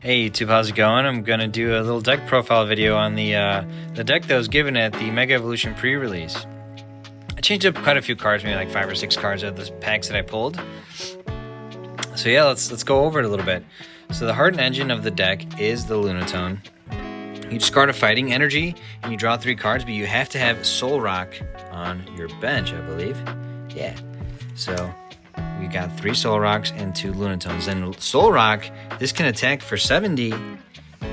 Hey YouTube, how's it going? I'm gonna do a little deck profile video on the deck that was given at the Mega Evolution pre-release. I changed up quite a few cards, maybe like 5 or 6 cards out of the packs that I pulled. So yeah, let's go over it a little bit. So the heart and engine of the deck is the Lunatone. You discard a fighting energy and you draw 3 cards, but you have to have Soul Rock on your bench, I believe. Yeah. So we got 3 Soul Rocks and 2 Lunatones. And Soul Rock, this can attack for 70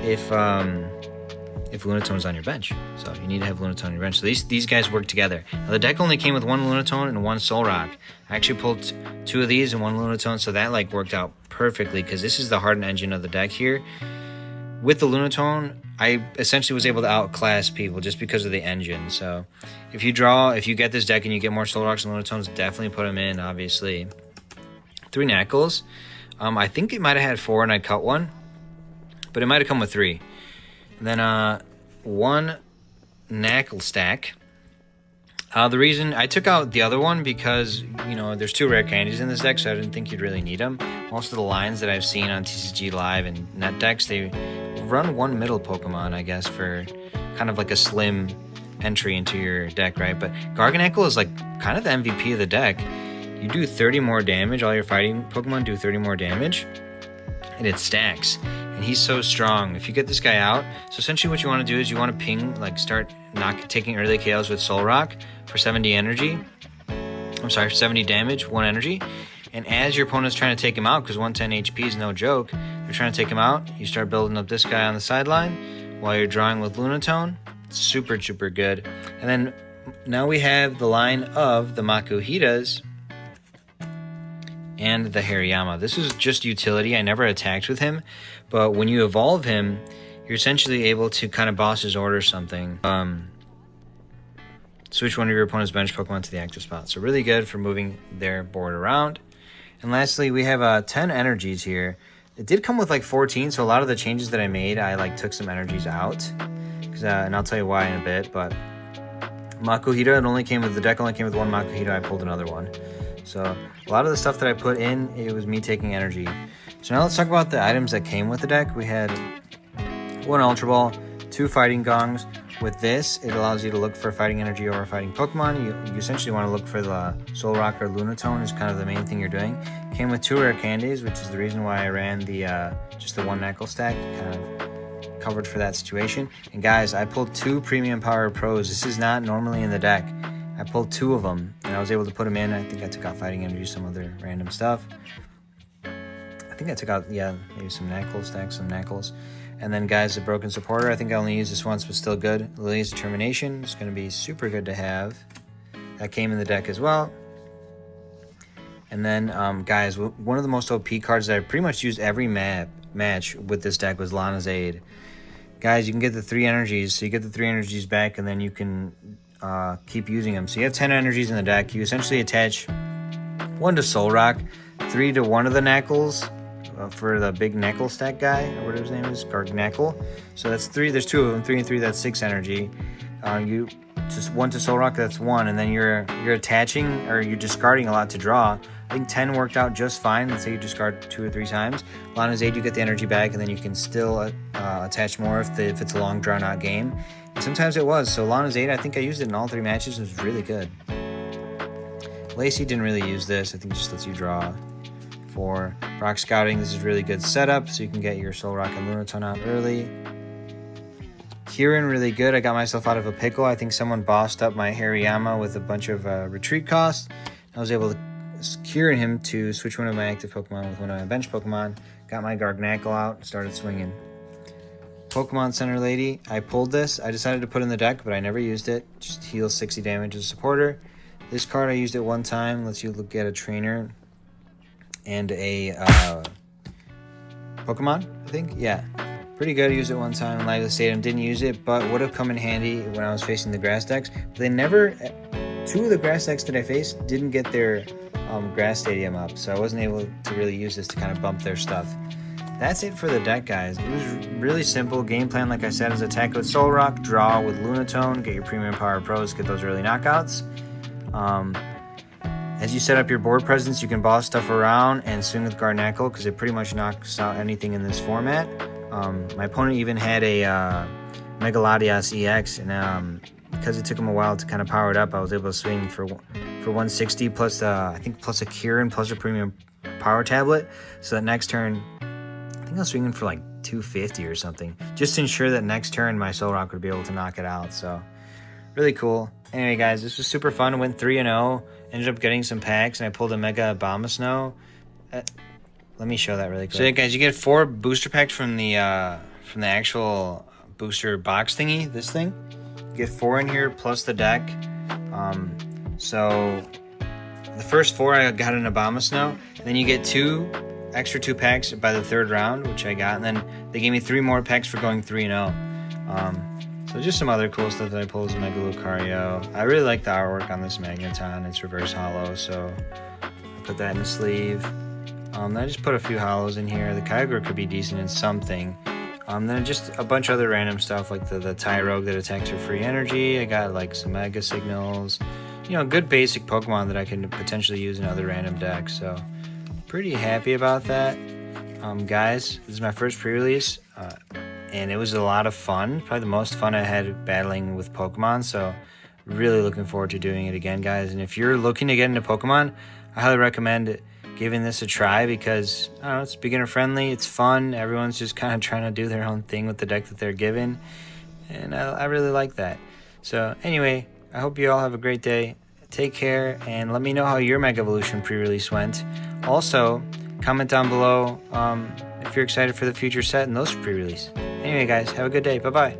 if Lunatone's on your bench. So you need to have Lunatone on your bench. So these guys work together. Now the deck only came with 1 Lunatone and 1 Soul Rock. I actually pulled 2 of these and 1 Lunatone, so that like worked out perfectly because this is the heart and engine of the deck here. With the Lunatone, I essentially was able to outclass people just because of the engine. So if you get this deck and you get more Soul Rocks and Lunatones, definitely put them in, obviously. 3 Knackles. I think it might have had 4 and I cut 1, but it might have come with 3. And then 1 Knackle stack. The reason I took out the other one because, you know, there's 2 rare candies in this deck, so I didn't think you'd really need them. Most of the lines that I've seen on TCG Live and net decks, they run 1 middle Pokemon, I guess, for kind of like a slim entry into your deck, right? But Garganacl is like kind of the MVP of the deck. You do 30 more damage, all your fighting Pokemon do 30 more damage, and it stacks. And he's so strong. If you get this guy out, so essentially what you want to do is you want to ping, like start taking early KOs with Soul Rock for 70 energy. I'm sorry, 70 damage, 1 energy. And as your opponent's trying to take him out, because 110 HP is no joke, they're trying to take him out, you start building up this guy on the sideline while you're drawing with Lunatone. Super, super good. And then now we have the line of the Makuhitas and the Hariyama. This is just utility. I never attacked with him, but when you evolve him, you're essentially able to kind of boss's order something. Switch one of your opponent's bench Pokemon to the active spot. So really good for moving their board around. And lastly, we have 10 energies here. It did come with like 14, so a lot of the changes that I made, I like took some energies out. And I'll tell you why in a bit, but Makuhita, the deck only came with 1 Makuhita, I pulled another one. So a lot of the stuff that I put in, it was me taking energy. So now let's talk about the items that came with the deck. We had 1 Ultra Ball, 2 Fighting Gongs. With this, it allows you to look for fighting energy over fighting Pokemon. You essentially want to look for the Soul Rock or Lunatone is kind of the main thing you're doing. Came with 2 rare candies, which is the reason why I ran just the 1 Knackle stack, kind of covered for that situation. And guys, I pulled 2 Premium Power Pros. This is not normally in the deck. I pulled 2 of them, and I was able to put them in. I think I took out fighting energy, some other random stuff. I think I took out, yeah, maybe some Knackle stacks, some Knackles. And then, guys, the Broken Supporter. I think I only used this once, but still good. Lily's Determination is going to be super good to have. That came in the deck as well. And then, guys, one of the most OP cards that I pretty much used every match with this deck was Lana's Aid. Guys, you can get the 3 energies, so you get the 3 energies back, and then you can keep using them. So you have 10 energies in the deck. You essentially attach 1 to Soul Rock, 3 to one of the Knackles for the big Knackle stack guy, or whatever his name is, Garganacl. So that's 3. There's 2 of them. 3 and 3. That's 6 energy. Just 1 to Soul Rock. That's 1, and then you're attaching or you're discarding a lot to draw. I think 10 worked out just fine. Let's say you discard 2 or 3 times. Lana's Aid, you get the energy back, and then you can still attach more if it's a long drawn-out game. And sometimes it was. So Lana's Aid, I think I used it in all 3 matches. It was really good. Lacey didn't really use this. I think it just lets you draw. For Rock Scouting, this is really good setup, so you can get your Soul Rock and Lunatone out early. Kieran, really good. I got myself out of a pickle. I think someone bossed up my Hariyama with a bunch of retreat costs. I was able to Kieran him to switch one of my active Pokemon with one of my bench Pokemon. Got my Garganacl out and started swinging. Pokemon Center Lady, I pulled this. I decided to put in the deck, but I never used it. Just heals 60 damage as a supporter. This card I used it 1 time. Lets you look at a trainer and a Pokemon, I think. Yeah, pretty good. I used it 1 time in Light of the Stadium. Didn't use it, but would have come in handy when I was facing the grass decks. But they never, 2 of the grass decks that I faced didn't get their grass stadium up, so I wasn't able to really use this to kind of bump their stuff. That's it for the deck, guys. It was really simple. Game plan, like I said, is attack with Soul Rock, draw with Lunatone, get your Premium Power Pros, get those early knockouts. As you set up your board presence, you can boss stuff around and swing with Garganacl because it pretty much knocks out anything in this format. My opponent even had a Megalodios EX, and because it took him a while to kind of power it up, I was able to swing for 160 plus I think plus a Kieran plus a premium power tablet. So that next turn, I think I was swinging for like 250 or something, just to ensure that next turn my Solrock would be able to knock it out. So really cool. Anyway, guys, this was super fun. Went 3-0. Ended up getting some packs, and I pulled a Mega Abomasnow. Let me show that really quick. So yeah, guys, you get 4 booster packs from the actual booster box thingy. This thing, you get 4 in here plus the deck. So the first 4 I got an Abomasnow, and then you get 2 packs by the 3rd round, which I got, and then they gave me 3 more packs for going 3-0. So just some other cool stuff that I pulled is Mega Lucario. I really like the artwork on this Magneton. It's reverse hollow, so I put that in the sleeve. I just put a few hollows in here. The Kyogre could be decent in something. Then just a bunch of other random stuff like the Tyrogue that attacks for free energy. I got like some Mega Signals. You know, good basic Pokemon that I can potentially use in other random decks. So pretty happy about that. Guys, this is my first pre-release. And it was a lot of fun. Probably the most fun I had battling with Pokemon. So really looking forward to doing it again, guys. And if you're looking to get into Pokemon, I highly recommend giving this a try because, I don't know, it's beginner friendly, it's fun, everyone's just kind of trying to do their own thing with the deck that they're given, and I really like that. So anyway, I hope you all have a great day. Take care, and let me know how your Mega Evolution pre-release went. Also, comment down below if you're excited for the future set and those pre-release. Anyway, guys, have a good day. Bye-bye.